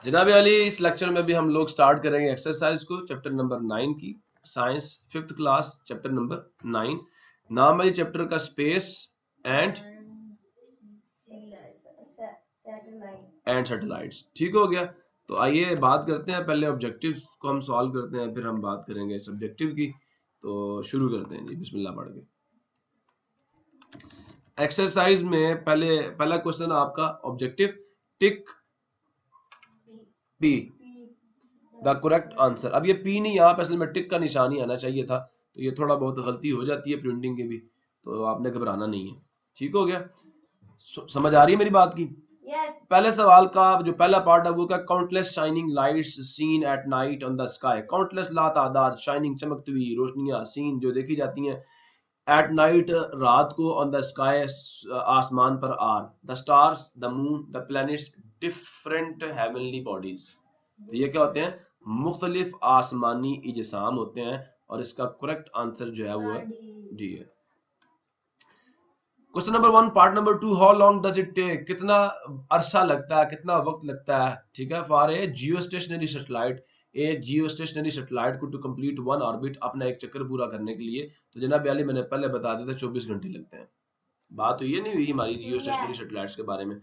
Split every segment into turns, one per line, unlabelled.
जनाब अली, इस लेक्चर में भी हम लोग स्टार्ट करेंगे एक्सरसाइज को, चैप्टर नंबर 9 की, science 5th class, chapter number 9। नाम है चैप्टर का स्पेस एंड सैटेलाइट्स। ठीक हो गया। तो आइए बात करते हैं, पहले ऑब्जेक्टिव्स को हम सॉल्व करते हैं, फिर हम बात करेंगे सब्जेक्टिव की। तो शुरू करते हैं जी, बिस्मिल्लाह पढ़ के। एक्सरसाइज में पहला क्वेश्चन आपका objective, tick P the correct answer. अब ये पी नहीं, यहाँ पे असल में टिक का निशान ही आना चाहिए था, तो ये थोड़ा बहुत गलती हो जाती है प्रिंटिंग की भी, तो आपने घबराना नहीं है। ठीक हो गया, समझ आ रही है मेरी बात की? पहले सवाल का जो पहला पार्ट है वो क्या, countless shining lights seen at night on the sky. Countless लातादाद शाइनिंग चमकती हुई रोशनियां सीन जो देखी जाती हैं एट नाइट रात को, ऑन द स्काई आसमान पर, are the stars the moon the planets different heavenly bodies. तो ये क्या होते हैं, मुख्तलिफ आसमानी इजसाम होते हैं, और इसका करेक्ट आंसर जो है वो डी है। Question number 1 part number 2, how long does it take, कितना अरसा लगता है, कितना वक्त लगता है, ठीक है, for a Jio stationery satellite, एक जियो स्टेशनरी सेटेलाइट को टू कंप्लीट वन ऑर्बिट, अपना एक चक्कर पूरा करने के लिए। तो जनाब अली मैंने पहले बता दिया था 24 घंटे लगते हैं। बात तो ये नहीं हुई हमारी जियो स्टेशनरी सेटेलाइट्स के बारे में,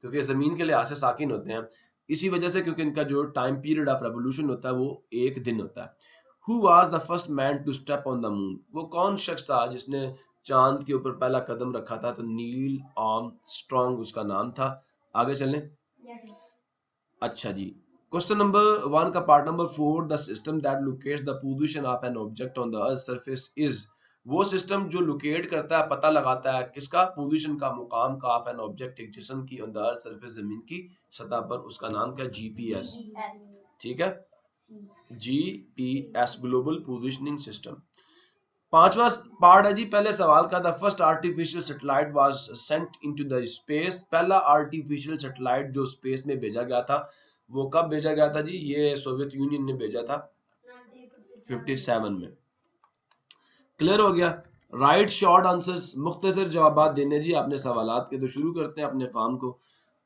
क्योंकि जमीन के लिहाज से साकिन होते हैं, इसी वजह से, क्योंकि इनका जो टाइम पीरियड ऑफ रेवोल्यूशन होता है वो एक दिन होता है। Who was the first man to step on the moon? वो कौन शख्स था जिसने चांद के ऊपर पहला कदम रखा था? तो नील आर्मस्ट्रॉन्ग उसका नाम था। आगे चलें। अच्छा जी, क्वेश्चन नंबर 1 का part number 4, the system that locates the position of an object on the earth surface is, वो सिस्टम जो लोकेट करता है, पता लगाता है किसका, पोजीशन का, मुकाम का, ऑफ एन ऑब्जेक्ट, एक जिस्म की, ऑन द अर्थ सरफेस, जमीन की सतह पर, उसका नाम क्या, जीपीएस। ठीक है, जीपीएस, ग्लोबल पोजिशनिंग सिस्टम। पांचवा पार्ट है जी पहले सवाल का, the first artificial satellite was sent into the space. पहला आर्टिफिशियल सैटेलाइट जो स्पेस में भेजा गया था वो कब भेजा गया था जी? ये सोवियत यूनियन ने भेजा था 57 में। क्लियर हो गया। राइट शॉर्ट आंसर्स, मुख्तसर जवाब देने जी आपने सवालात के। तो शुरू करते हैं अपने काम को।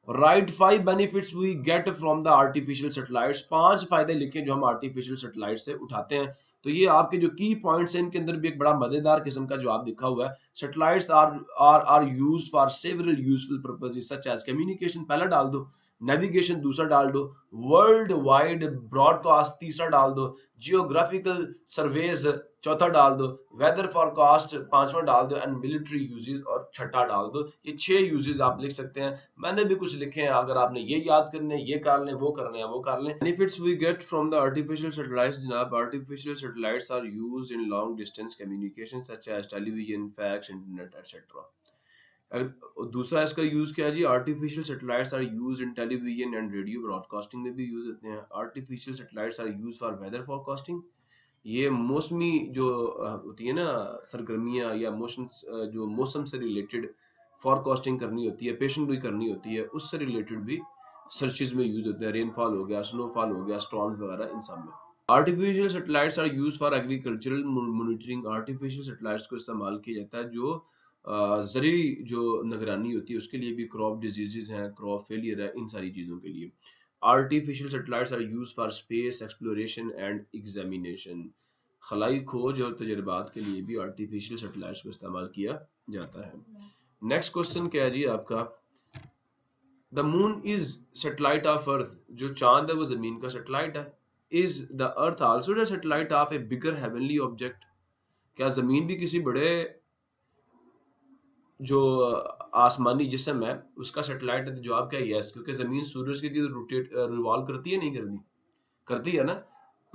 Write 5 benefits we get from the artificial satellites, 5 फायदे लिखे जो हम आर्टिफिशियल सैटेलाइट से उठाते हैं। तो ये आपके जो की पॉइंट्स हैं, इनके अंदर भी एक बड़ा मजेदार किस्म का जवाब लिखा हुआ है। Satellites are used for several useful purposes such as communication, पहला डाल दो, नेविगेशन दूसरा डाल दो, वर्ल्ड वाइड ब्रॉडकास्ट तीसरा डाल दो, जियोग्राफिकल सर्वेज चौथा डाल दो, वेदर फॉरकास्ट पांचवा डाल दो, एंड मिलिट्री यूजेस और छठा डाल दो। ये 6 यूजेस आप लिख सकते हैं, मैंने भी कुछ लिखे हैं, अगर आपने ये याद करने, ये कर लें, वो करने हैं, वो कर लें। Benefits we get from the artificial satellites, जनाब artificial satellites are used in long distance communication such as television, fax, internet etcetera. दूसरा इसका यूज क्या है जी, artificial satellites are used in television and radio broadcasting में भी use होते हैं। Artificial satellites are used for weather forecasting, ये मौसमी जो होती है ना सरगर्मियां, या मौसम जो मौसम से रिलेटेड फॉरकास्टिंग करनी होती है, पेशन गोई करनी होती है, उससे रिलेटेड भी सर्चेज में यूज होते हैं। रेनफॉल हो गया, स्नोफॉल हो गया, स्टॉर्म्स वगैरह, इन सब में। Artificial satellites are used for agricultural monitoring, artificial satellites को इस्तेमाल किया जाता है जो ज़री जो निगरानी होती है उसके लिए भी, क्रॉप डिजीजेज हैं, क्रॉप फेलियर है, इन सारी चीज़ों के लिए। Artificial satellites are used for space exploration and examination, खलाई खोज और तजर्बात के लिए भी आर्टिफिशियल सैटेलाइट्स को इस्तेमाल किया जाता है। नेक्स्ट क्वेश्चन क्या है जी आपका, the moon is satellite of earth, जो चांद है वो जमीन का सैटेलाइट है। Is the earth also the satellite of A bigger heavenly object, क्या जमीन भी किसी बड़े जो आसमानी जिस्म है उसका सैटेलाइट है? तो जवाब क्या है, यस, क्योंकि जमीन सूरज की रोटेट रिवॉल्व करती है, नहीं करती, करती है ना।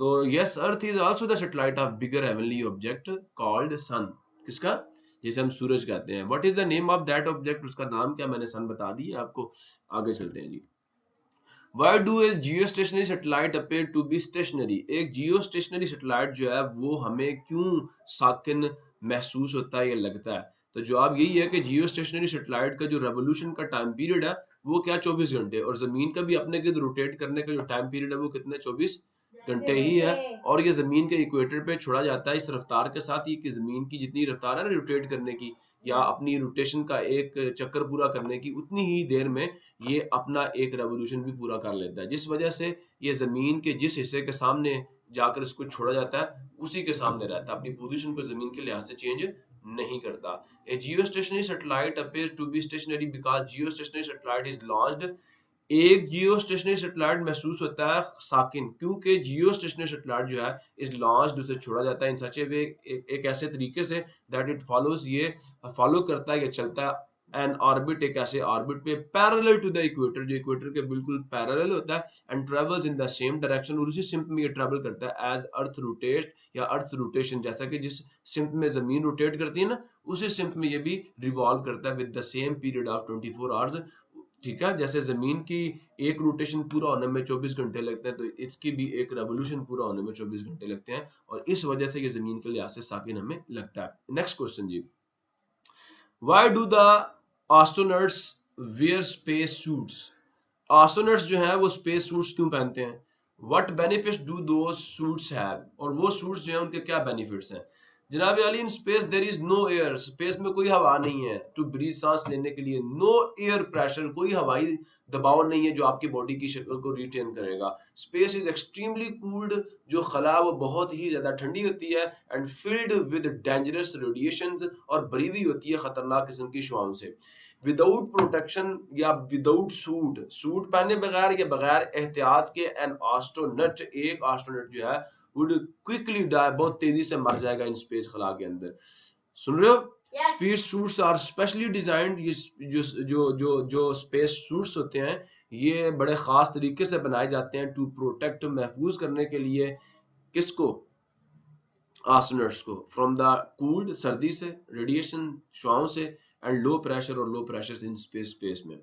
तो yes, earth is also the satellite of bigger heavenly object called sun, किसका, जैसे हम सूरज कहते हैं। What is the name of that object, उसका नाम क्या, मैंने सन बता दी आपको। आगे चलते हैं जी। Why do a geostationary satellite appear to be stationary? एक जियो स्टेशनरी सैटेलाइट जो है वो हमें क्यों साकिन महसूस होता है या लगता है? तो जवाब यही है कि जियो स्टेशनरी सैटेलाइट का जो रेवोल्यूशन का टाइम पीरियड है वो क्या, 24 घंटे, और जमीन का भी अपने गिर्द रोटेट करने का जो टाइम पीरियड है वो कितने, 24 घंटे ही है। और ये जमीन के इक्वेटर पे छोड़ा जाता है इस रफ्तार के साथ ही, कि जमीन की जितनी रफ्तार है ना रोटेट करने की, या अपनी रोटेशन का एक चक्कर पूरा करने की उतनी ही देर में ये अपना एक रेवोल्यूशन भी पूरा कर लेता है, जिस वजह से ये जमीन के जिस हिस्से के सामने जाकर इसको छोड़ा जाता है उसी के सामने रहता है, अपनी पोजीशन को जमीन के लिहाज से चेंज नहीं करता। A geostationary satellite appears to be stationary because geostationary satellite is launched. एक जियो स्टेशनरी सैटेलाइट महसूस होता है साकिन, क्योंकि जियो स्टेशनरी सैटेलाइट जो है इस लॉन्च्ड, उसे छोड़ा जाता है इन सच ए वे, एक ऐसे तरीके से दैट इट फॉलोज, ये फॉलो करता है, ये चलता है एन ऑर्बिट, एक ऐसे ऑर्बिट पे पैरेलल टू द इक्वेटर, जो इक्वेटर के बिल्कुल पैरेलल होता है, and travels in the same direction, और उसी सिम्प में ये ट्रेवल करता है एज अर्थ रोटेट या अर्थ रोटेशन, जैसा कि जिस सिम्प में जमीन रोटेट करती है ना, उसी सिम्प में ये भी रिवॉल्व करता है with the same period of 24 hours. ठीक है, जैसे जमीन की एक रोटेशन पूरा होने में 24 घंटे लगते हैं, तो इसकी भी एक रेवोल्यूशन पूरा होने में 24 घंटे लगते हैं, और इस वजह से ये जमीन के लिहाज से साकिन हमें लगता है। नेक्स्ट क्वेश्चन जी, why do the astronauts wear space suits? Astronauts जो है वो स्पेस सूट्स क्यों पहनते हैं? What benefits do those suits have? और वो सूट्स जो है उनके क्या बेनिफिट्स हैं? जनाब Ali, in space there is no air, space में कोई हवा नहीं है टू ब्रीथ, सांस लेने के लिए, नो एयर प्रेशर, कोई हवाई दबाव नहीं है जो आपकी बॉडी की शक्ल को रिटेन करेगा। स्पेस इज एक्सट्रीमली कूल्ड, जो खला वो बहुत ही ज्यादा ठंडी होती है, and filled with dangerous radiations, और भरी हुई होती है खतरनाक किस्म की शुआओं से। विदाउट प्रोटेक्शन या विदाउट सूट, सूट पहने बगैर या बगैर एहतियात के, एन एस्ट्रोनॉट, एक एस्ट्रोनॉट जो है would quickly die, बहुत तेजी से मर जाएगा इन स्पेस खला के अंदर। सुन रहे हो? Space suits are specially designed, ये जो स्पेस सूट्स होते हैं ये बड़े खास तरीके से बनाए जाते हैं टू प्रोटेक्ट, महफूज करने के लिए, किसको? एस्ट्रोनॉट्स को, फ्रॉम द कूल्ड, सर्दी से, रेडिएशन, शुआओं से, एंड लो प्रेशर और लो प्रेशर इन स्पेस में।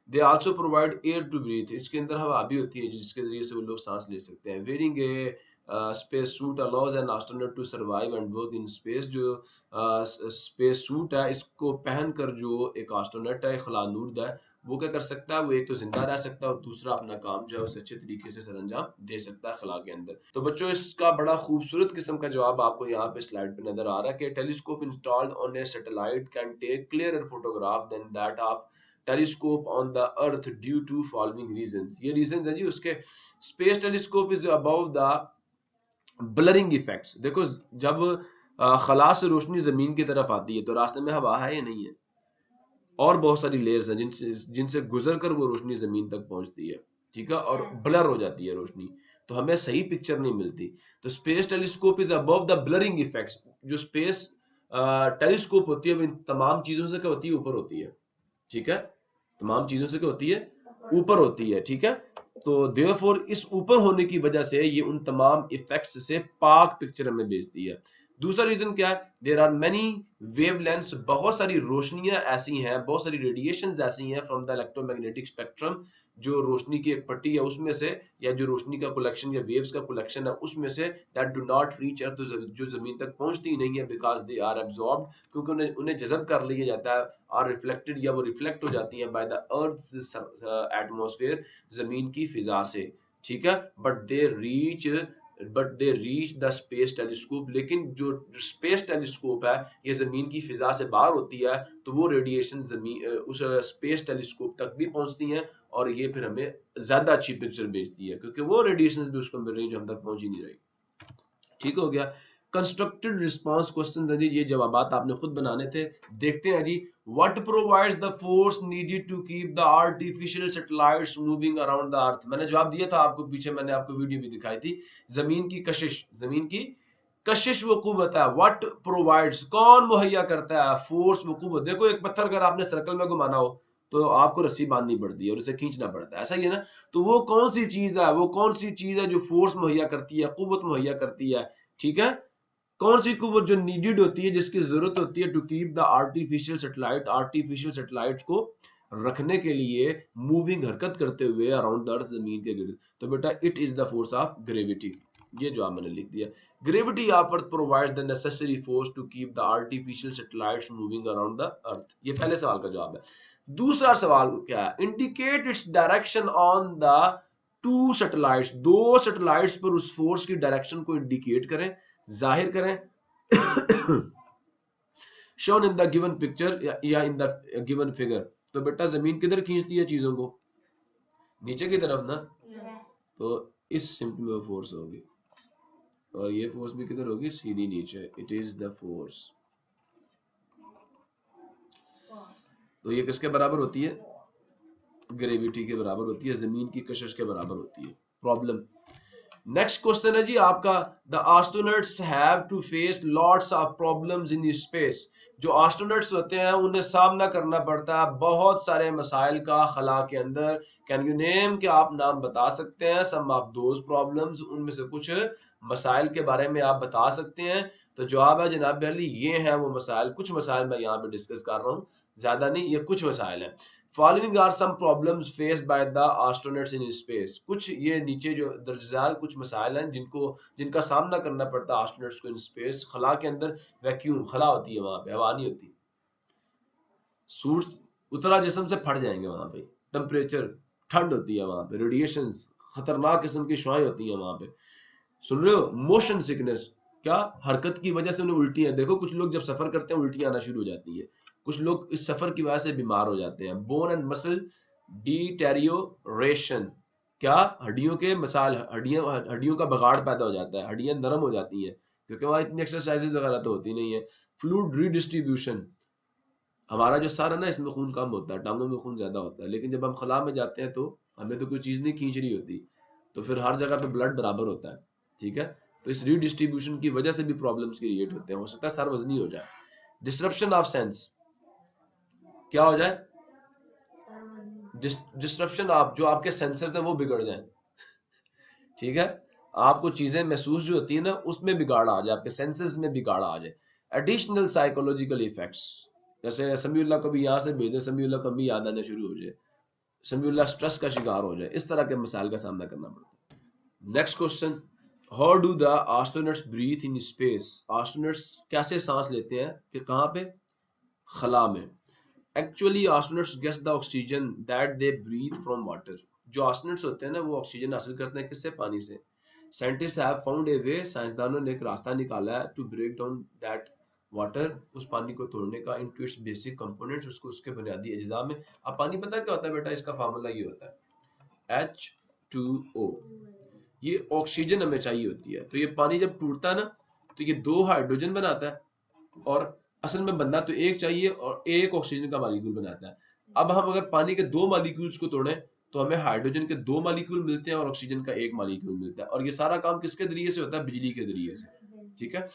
They also provide air to breathe, इसके अंदर हवा भी होती है जिसके जरिए से वो लोग सांस ले सकते हैं। Wearing a space suit allows an astronaut to survive and work in space, जो स्पेस सूट है इसको पहनकर जो एक एस्ट्रोनॉट है, खलानूर्द है, वो क्या कर सकता है? वो एक तो जिंदा रह सकता है और दूसरा अपना काम जो है उसे अच्छे तरीके से सरअंजाम दे सकता है खला के अंदर। तो बच्चों, इसका बड़ा खूबसूरत किस्म का जवाब आपको यहाँ पे स्लाइड पे नजर आ रहा है कि telescope installed on a satellite can take clearer photograph than that of telescope on the earth due to following reasons. ये रीजंस है जी उसके। Space telescope is above the blurring effects. देखो, जब खला से रोशनी जमीन की तरफ आती है तो रास्ते में हवा है या नहीं है, और बहुत सारी लेयर्स हैं जिनसे गुजर कर वो रोशनी जमीन तक पहुंचती है, ठीक है, और ब्लर हो जाती है रोशनी, तो हमें सही पिक्चर नहीं मिलती। तो space telescope is above the blurring effects. जो स्पेस टेलीस्कोप होती है वो इन तमाम चीजों से क्या होती है? ऊपर होती है, ठीक है, तमाम चीजों से क्या होती है? ऊपर होती है, ठीक है। तो देयरफॉर इस ऊपर होने की वजह से ये उन तमाम इफेक्ट्स से पाक पिक्चर हमें भेजती है। दूसरा रीजन क्या है? देयर आर मेनी वेवलेंथ्स, बहुत सारी रोशनियां ऐसी हैं, बहुत सारी रेडिएशंस ऐसी हैं फ्रॉम द इलेक्ट्रोमैग्नेटिक स्पेक्ट्रम, जो रोशनी की एक पट्टी है उसमें से, या जो रोशनी का कलेक्शन या वेव्स का कलेक्शन है उसमें से, दैट डू नॉट रीच अर्थ, जो जमीन तक पहुंचती नहीं है, बिकॉज दे आर एब्जॉर्ब्ड, क्योंकि उन्हें जज़ब कर लिया जाता है, आर रिफ्लेक्टेड, या वो रिफ्लेक्ट हो जाती है बाय द अर्थ एटमॉस्फेयर, जमीन की फिजा से, ठीक है। But they reach the space telescope, लेकिन जो स्पेस टेलीस्कोप है ये जमीन की फिजा से बाहर होती है, तो वो रेडिएशन जमीन उस स्पेस टेलीस्कोप तक भी पहुंचती हैं, और ये फिर हमें ज्यादा अच्छी पिक्चर भेजती है, क्योंकि वो रेडिएशन भी उसको मिल रही है जो हम तक पहुंच ही नहीं रही। ठीक हो गया। कंस्ट्रक्टेड रिस्पांस क्वेश्चन है जी, ये जवाबात आपने खुद बनाने थे। देखते हैं जी, what provides the force needed to keep the artificial satellites moving around the earth? मैंने जवाब दिया था आपको, पीछे मैंने आपको वीडियो भी दिखाई थी। जमीन की कशिश, जमीन की कशिश वो कुव्वत है। व्हाट प्रोवाइड्स, कौन मुहैया करता है? फोर्स वो कुव्वत। देखो, एक पत्थर अगर आपने सर्कल में घुमाना हो तो आपको रस्सी बांधनी पड़ती है और उसे खींचना पड़ता है, ऐसा ही है ना। तो वो कौन सी चीज है, वो कौन सी चीज है जो फोर्स मुहैया करती है, कुव्वत मुहैया करती है, ठीक है। कौन सी कुव्वत जो नीडेड होती है, जिसकी जरूरत होती है to keep the artificial satellite, artificial satellite को रखने के लिए, मूविंग, हरकत करते हुए अराउंड द अर्थ, जमीन के गिर्द? तो बेटा it is the force of gravity. ये जो मैंने लिख दिया, gravity of earth provides the necessary force to keep the artificial satellites moving around the earth. ये पहले सवाल का जवाब है। दूसरा सवाल क्या है? Indicate its direction on the two satellites, दो सैटेलाइट्स पर उस फोर्स की डायरेक्शन को इंडिकेट करें, जाहिर करें। Shown in the given picture या इन द गिवन फिगर। तो बेटा जमीन किधर खींचती है चीजों को, नीचे की तरफ ना। तो इस सिंपल में फोर्स होगी, और ये फोर्स भी किधर होगी, सीधी नीचे। It is the force. तो ये किसके बराबर होती है, ग्रेविटी के बराबर होती है, जमीन की कशिश के बराबर होती है। प्रॉब्लम नेक्स्ट क्वेश्चन है जी आपका, the astronauts have to face lots of problems in space. जो एस्ट्रोनॉट्स होते हैं उन्हें सामना करना पड़ता है बहुत सारे मसाइल का खला के अंदर। कैन यू नेम, कि आप नाम बता सकते हैं सम ऑफ दोज प्रॉब्लम्स, उनमें से कुछ मसाइल के बारे में आप बता सकते हैं। तो जवाब है जनाब अली, ये हैं वो मसाइल। कुछ मसाइल मैं यहाँ पे डिस्कस कर रहा हूँ, ज्यादा नहीं, ये कुछ मसाइल हैं। Following are some problems faced by the astronauts in space. कुछ ये नीचे जो दर्जदार कुछ मसाइल हैं जिनका सामना करना पड़ता है एस्ट्रोनॉट्स को इन स्पेस। खला के अंदर वैक्यूम, खला होती है वहां पे, हवा नहीं होती। सूर्य उतरा जिस्म से फट जाएंगे वहां पे। टेम्परेचर, ठंड होती है वहां पे। रेडिएशंस, खतरनाक किस्म की शुआएं होती हैं वहां पे। सुन रहे हो? मोशन सिकनेस, क्या हरकत की वजह से उन्हें उल्टियां। देखो कुछ लोग जब सफर करते हैं उल्टियां आना शुरू हो जाती है। कुछ लोग इस सफर की वजह से बीमार हो जाते हैं। बोन एंड मसल डिटेरियोरेशन, क्या हड्डियों के मसाल, हड्डियों का बगाड़ पैदा हो जाता है, हड्डियां नरम हो जाती हैं क्योंकि वहां इतनी एक्सरसाइजेज वगैरह तो होती नहीं है। फ्लूइड रीडिस्ट्रीब्यूशन, हमारा जो सर है ना इसमें खून कम होता है, टांगों में खून ज्यादा होता है, लेकिन जब हम खला में जाते हैं तो हमें तो कोई चीज नहीं खींच रही होती, तो फिर हर जगह पे ब्लड बराबर होता है। ठीक है, तो इस रीडिस्ट्रीब्यूशन की वजह से भी प्रॉब्लम्स क्रिएट होते हैं। हो सकता है सर वजनी हो जाए। डिस्ट्रप्शन ऑफ सेंस, क्या हो जाए, डिस्ट्रप्शन ऑफ, जो आपके सेंसर्स हैं वो बिगड़ जाए। ठीक है, आपको चीजें महसूस जो होती है ना उसमें बिगाड़ आ जाए, आपके सेंसेस में बिगाड़ आ जाए। एडिशनल साइकोलॉजिकल इफेक्ट्स, जैसे समीउल्लाह को भी यहाँ से भेजे, समीउल्लाह को भी याद आने शुरू हो जाए, समीउल्लाह स्ट्रेस का शिकार हो जाए, इस तरह के मसाइल का सामना करना पड़ता है। Next question, how do the astronauts breathe in space. Astronauts कैसे सांस लेते हैं, कि कहाँ पे, खला में। Actually astronauts gets the oxygen that they breathe from water. जो एस्ट्रोनॉट्स होते हैं ना वो ऑक्सीजन हासिल करते हैं किससे, पानी से। Scientist have found a way, साइंसदानों ने एक रास्ता निकाला है, to break down that water, उस पानी को तोड़ने का, इनटू इट्स बेसिक कंपोनेंट्स, उसको उसके बुनियादी अज्जा में। अब पानी पता क्या होता है बेटा, इसका फार्मूला ये होता है H2O। ये ऑक्सीजन हमें चाहिए होती है, तो ये पानी जब टूटता है ना तो ये दो हाइड्रोजन बनाता है, और असल में बनना तो एक चाहिए, और एक ऑक्सीजन का मॉलिक्यूल बनाता है। अब हम अगर पानी के दो मॉलिक्यूल्स को तोड़ें तो हमें हाइड्रोजन के दो मॉलिक्यूल मिलते हैं और ऑक्सीजन का एक मॉलिक्यूल मिलता है, और ये सारा काम किसके जरिए से होता है, बिजली के जरिए से। ठीक है,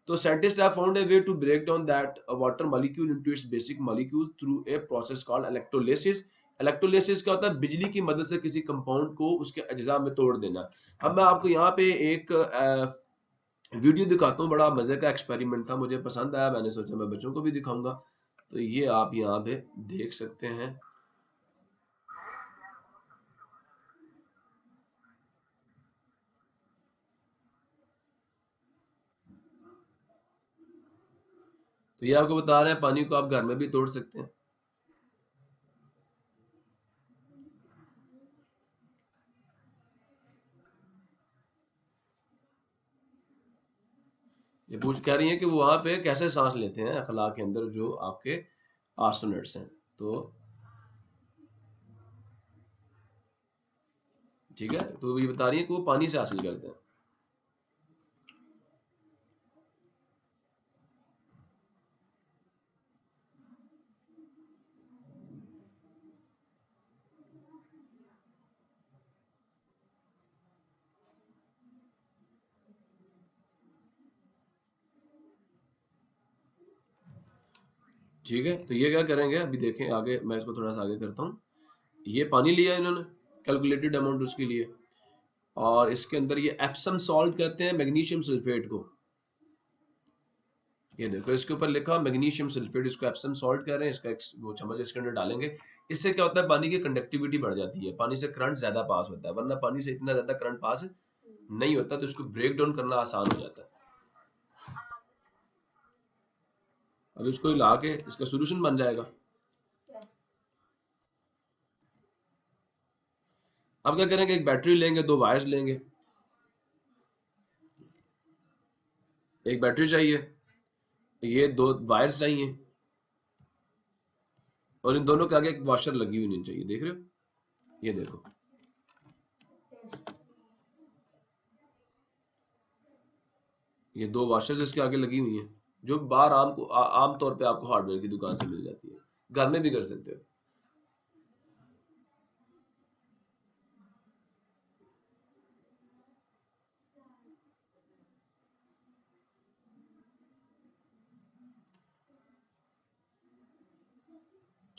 तो scientist have found a way to break down that water molecule into its basic molecule through a process called electrolysis. Electrolysis क्या होता है, बिजली की मदद से किसी कंपाउंड को उसके अज्जा में तोड़ देना। अब मैं आपको यहाँ पे एक वीडियो दिखाता हूँ, बड़ा मजे का एक्सपेरिमेंट था, मुझे पसंद आया, मैंने सोचा मैं बच्चों को भी दिखाऊंगा। तो ये आप यहाँ पे देख सकते हैं। तो ये आपको बता रहे हैं पानी को आप घर में भी तोड़ सकते हैं। ये पूछ कह रही है कि वो वहां पे कैसे सांस लेते हैं खला के अंदर जो आपके एस्ट्रोनॉट्स हैं। तो ठीक है, तो ये बता रही है कि वो पानी से हासिल करते हैं। ठीक है, तो ये क्या करेंगे अभी देखें आगे, मैं इसको थोड़ा सा आगे करता हूँ। ये पानी लिया इन्होंने, कैलकुलेटेड अमाउंट उसके लिए, और इसके अंदर ये एप्सम सॉल्ट कहते हैं मैग्नीशियम सल्फेट को। ये देखो इसके ऊपर लिखा मैग्नीशियम सल्फेट, इसको एप्सम सॉल्ट कह रहे हैं। इसका वो चम्मच इसके अंदर डालेंगे। इससे क्या होता है, पानी की कंडक्टिविटी बढ़ जाती है, पानी से करंट ज्यादा पास होता है, वरना पानी से इतना ज्यादा करंट पास नहीं होता, तो इसको ब्रेक डाउन करना आसान हो जाता है। अब इसको हिला के इसका सोल्यूशन बन जाएगा। अब क्या करेंगे, एक बैटरी लेंगे, दो वायर्स लेंगे। एक बैटरी चाहिए, ये 2 वायर्स चाहिए और इन दोनों के आगे एक वॉशर लगी हुई नहीं चाहिए, देख रहे हो, ये देखो, ये 2 वॉशर्स इसके आगे लगी हुई हैं, जो बाहर आम तौर पे आपको हार्डवेयर की दुकान से मिल जाती है, घर में भी कर सकते हो।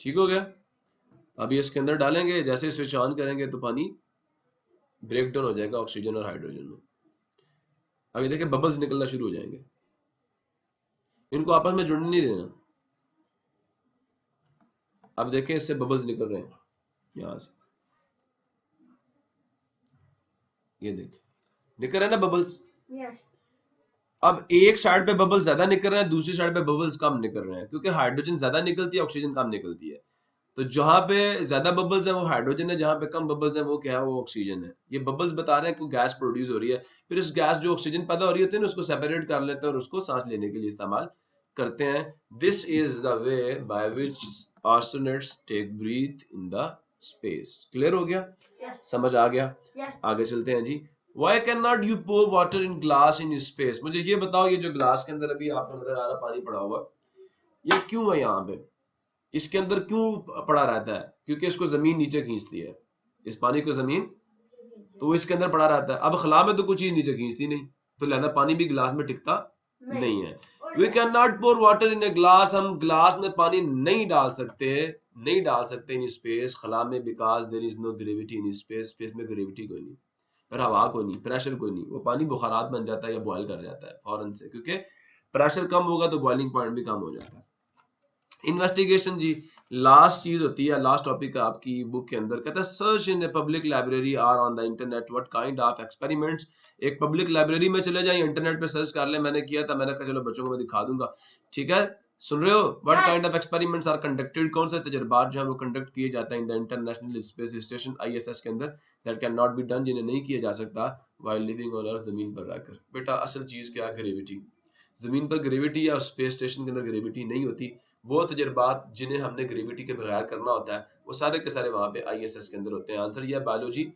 ठीक हो गया। अभी इसके अंदर डालेंगे, जैसे स्विच ऑन करेंगे तो पानी ब्रेक डाउन हो जाएगा ऑक्सीजन और हाइड्रोजन में। अभी देखिए बबल्स निकलना शुरू हो जाएंगे, इनको आपस में जुड़ने नहीं देना। अब देखें इससे बबल्स निकल रहे हैं यहां से, ये देखिए निकल रहे हैं ना बबल्स। अब एक साइड पे बबल्स ज्यादा निकल रहे हैं, दूसरी साइड पे बबल्स कम निकल रहे हैं, क्योंकि हाइड्रोजन ज्यादा निकलती है, ऑक्सीजन कम निकलती है। तो जहां पे ज्यादा बबल्स है वो हाइड्रोजन है, जहां पे कम बबल्स है वो क्या है, वो ऑक्सीजन है। ये बबल्स बता रहे हैं कि गैस प्रोड्यूस हो रही है, फिर इस गैस जो ऑक्सीजन पैदा हो रही होती है ना, उसको सेपरेट कर लेते हैं और उसको सांस लेने के लिए इस्तेमाल करते हैं। This is the way by which astronauts take breathe in the space. Clear हो गया? समझ आ गया? आगे चलते हैं जी। Why cannot you pour water in glass in space? मुझे ये बताओ, ये जो ग्लास के अंदर अभी आपको नजर आ रहा पानी पड़ा हुआ, ये क्यों है यहाँ पे, इसके अंदर क्यों पड़ा रहता है? क्योंकि इसको जमीन नीचे खींचती है, इस पानी को जमीन, तो वो इसके अंदर पड़ा रहता है। अब खला में तो कुछ चीज नीचे खींचती नहीं, तो लिहाजा पानी भी ग्लास में टिकता नहीं है। We can not pour water in a glass, हम ग्लास में पानी नहीं डाल सकते, नहीं डाल सकते इन स्पेस, खला में, because there is no gravity in space. Space में ग्रेविटी कोई नहीं, पर हवा कोई नहीं, प्रेशर कोई नहीं, वो पानी बुखारात बन जाता है या बॉयल कर जाता है फौरन से, क्योंकि प्रेशर कम होगा तो बॉइलिंग पॉइंट भी कम हो जाता है। इन्वेस्टिगेशन जी, लास्ट चीज होती है, लास्ट टॉपिक है आपकी बुक के अंदर, कहता है search in a public library or on the internet what kind of experiments. एक पब्लिक लाइब्रेरी में चले जाए, इंटरनेट पे सर्च कर ले, मैंने किया था, मैंने कहा चलो बच्चों को मैं दिखा दूंगा, ठीक है, सुन रहे हो? What kind of experiments are conducted, कौन से तजर्बात जो है वो कंडक्ट किए जाते हैं in the international space station ISS के अंदर, that can not be done, जिन्हें नहीं किया जा सकता व्हाइल लिविंग ऑन अर्थ, जमीन पर रहकर। बेटा असल चीज क्या है? ग्रेविटी। जमीन पर ग्रेविटी या स्पेस स्टेशन के अंदर ग्रेविटी नहीं होती। वो तजर्बात जिन्हें हमने ग्रेविटी के बगैर करना होता है, वो सारे के सारे वहां पे ISS के अंदर होते हैं। आंसर ये है biology,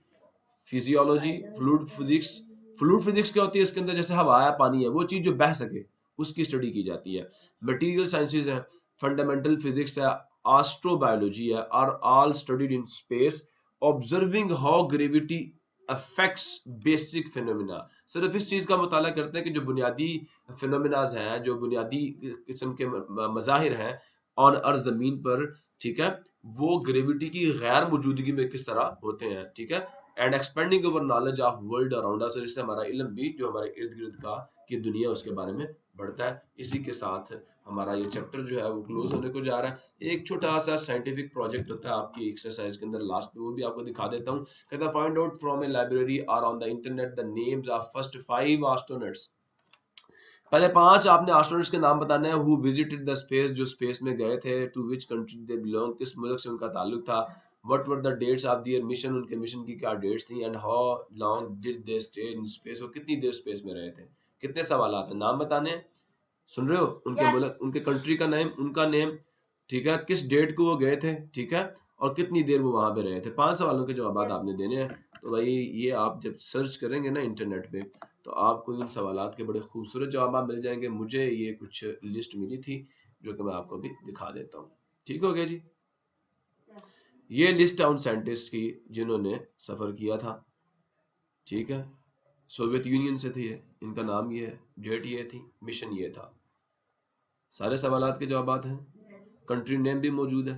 physiology, fluid physics. Fluid physics क्या होती है? इसके अंदर जैसे हवा है, पानी है, वो चीज जो बह सके उसकी स्टडी की जाती है। मटेरियल साइंसेज है, फंडामेंटल फिजिक्स है, एस्ट्रोबायोलॉजी है, are all studied in space, observing how gravity affects basic phenomena. सिर्फ इस चीज का मुताला करते हैं कि जो बुनियादी फिनोमिनाज हैं, जो बुनियादी किस्म के मज़ाहिर हैं ऑन अर्थ, जमीन पर, ठीक है, वो ग्रेविटी की गैर मौजूदगी में किस तरह होते हैं, ठीक है, and expanding our knowledge of world around us, इससे हमारा इल्म भी जो हमारे इर्द गिर्द का की दुनिया उसके बारे में बढ़ता है। इसी के साथ हमारा ये चैप्टर जो है वो क्लोज होने को जा रहा है। एक छोटा सा साइंटिफिक प्रोजेक्ट होता है आपकी एक्सरसाइज के अंदर लास्ट में, वो भी आपको दिखा देता हूँ। कहता find out from a library or on the internet the names of first 5 astronauts. पहले 5 आपने एस्ट्रोनॉट्स के नाम बताने हैं हु विजिटेड द स्पेस, जो स्पेस में गए थे, to which country they belong, किस मुल्क से उनका ताल्लुक था, what were the dates of their mission, उनके मिशन की क्या डेट्स थी, and how long did they stay in space, वो कितनी देर स्पेस में रहे थे। कितने सवालात हैं, नाम बताने हैं, सुन रहे हो? उनके मुल्क, उनके कंट्री का नेम, उनका नेम, ठीक है, किस डेट को वो गए थे, ठीक है, और कितनी देर वो वहां पे रहे थे। 5 सवालों के जवाब आपने देने हैं। तो भाई ये आप जब सर्च करेंगे ना इंटरनेट पे, तो आपको इन सवालात के बड़े खूबसूरत जवाब मिल जाएंगे। मुझे ये कुछ लिस्ट मिली थी जो कि मैं आपको भी दिखा देता हूँ। ठीक हो गया जी? ये लिस्ट है उन साइंटिस्ट की जिन्होंने सफर किया था, ठीक है, सोवियत यूनियन से थी, इनका नाम ये है, डेट ये थी, मिशन ये था। सारे सवालात के जवाब हैं, कंट्री नेम भी मौजूद है,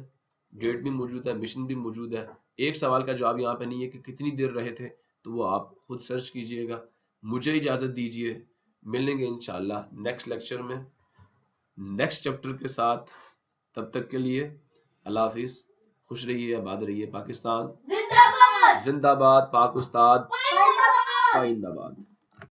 डेट भी मौजूद है, मिशन भी मौजूद है। एक सवाल का जवाब यहाँ पे नहीं है कि कितनी देर रहे थे, तो वो आप खुद सर्च कीजिएगा। मुझे इजाजत दीजिए, मिलेंगे इंशाल्लाह नेक्स्ट लेक्चर में नेक्स्ट चैप्टर के साथ। तब तक के लिए अल्लाह हाफिज, खुश रहिए, आबाद रहिए। पाकिस्तान जिंदाबाद, जिंदाबाद, पाक उस्ताद, पाइंदाबाद।